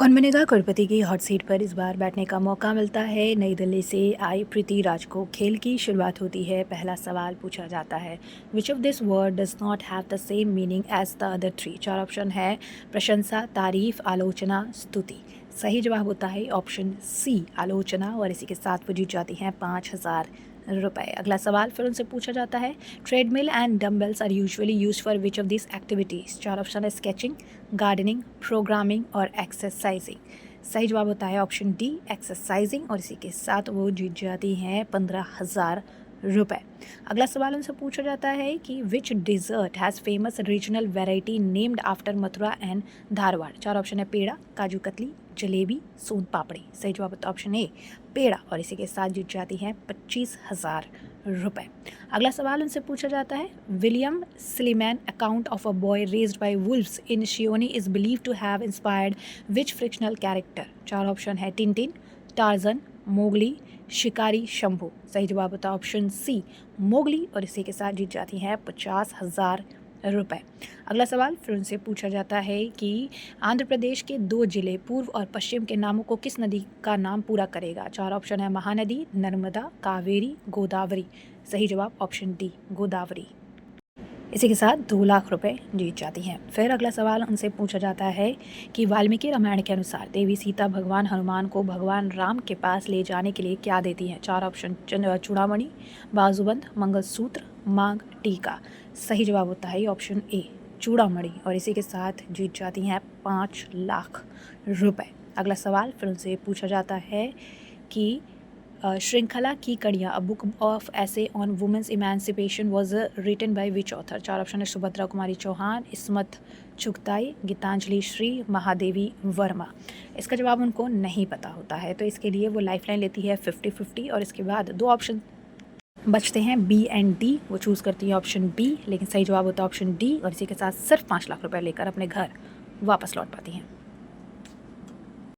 कौन बनेगा करोड़पति की हॉट सीट पर इस बार बैठने का मौका मिलता है। नई दिल्ली से आई प्रीति राज को खेल की शुरुआत होती है। पहला सवाल पूछा जाता है, which of this word does not have the same meaning as the other three. चार ऑप्शन है, प्रशंसा, तारीफ, आलोचना, स्तुति। सही जवाब होता है ऑप्शन सी, आलोचना। और इसी के साथ वो जीत जाती हैं 5,000 रुपए। अगला सवाल फिर उनसे पूछा जाता है, treadmill and dumbbells are usually use for which of this activities. चार ऑप्शन है, स्केचिंग, गार्डनिंग, प्रोग्रामिंग और एक्सरसाइजिंग। सही जवाब होता है ऑप्शन डी, एक्सरसाइजिंग। और इसी के साथ वो जीत जाती हैं 15,000 रुपए। अगला सवाल उनसे पूछा जाता है कि which dessert has famous regional variety named after Mathura and Dharwad. चार ऑप्शन है, पेड़ा, काजू कतली, जलेबी, सोन पापड़ी। सही जवाब होता है ऑप्शन ए, पेड़ा। और इसी के साथ जीत जाती हैं 25,000 रुपए। अगला सवाल उनसे पूछा जाता है, William Sleeman account of a boy raised by wolves in Seoni is believe to have inspired which fictional character. चार ऑप्शन है, टिनटिन, टार्जन, मोगली, शिकारी, शंभू। सही जवाब होता है ऑप्शन सी, मोगली। और इसी के साथ जीत जाती हैं 50,000 रुपए। अगला सवाल फिर उनसे पूछा जाता है कि आंध्र प्रदेश के 2 जिले पूर्व और पश्चिम के नामों को किस नदी का नाम पूरा करेगा। चार ऑप्शन है, महानदी, नर्मदा, कावेरी, गोदावरी। सही जवाब ऑप्शन डी, गोदावरी। इसी के साथ 2 लाख रुपए जीत जाती हैं। फिर अगला सवाल उनसे पूछा जाता है कि वाल्मीकि रामायण के अनुसार देवी सीता भगवान हनुमान को भगवान राम के पास ले जाने के लिए क्या देती हैं। चार ऑप्शन, चूड़ामणि, बाजूबंद, मंगलसूत्र, मांग टीका। सही जवाब होता है ऑप्शन ए, चूड़ामणि। और इसी के साथ जीत जाती हैं 5 लाख रुपए। अगला सवाल फिर उनसे पूछा जाता है कि श्रृंखला की कड़ियाँ, a book of essay on women's emancipation was written by which author. चार ऑप्शन है, सुभद्रा कुमारी चौहान, इस्मत चुगताई, गीतांजलि श्री, महादेवी वर्मा। इसका जवाब उनको नहीं पता होता है, तो इसके लिए वो लाइफलाइन लेती है 50-50। और इसके बाद 2 ऑप्शन बचते हैं, बी एंड डी। वो चूज़ करती है ऑप्शन बी, लेकिन सही जवाब होता है ऑप्शन डी। और इसी के साथ सिर्फ 5 लाख रुपए लेकर अपने घर वापस लौट पाती हैं।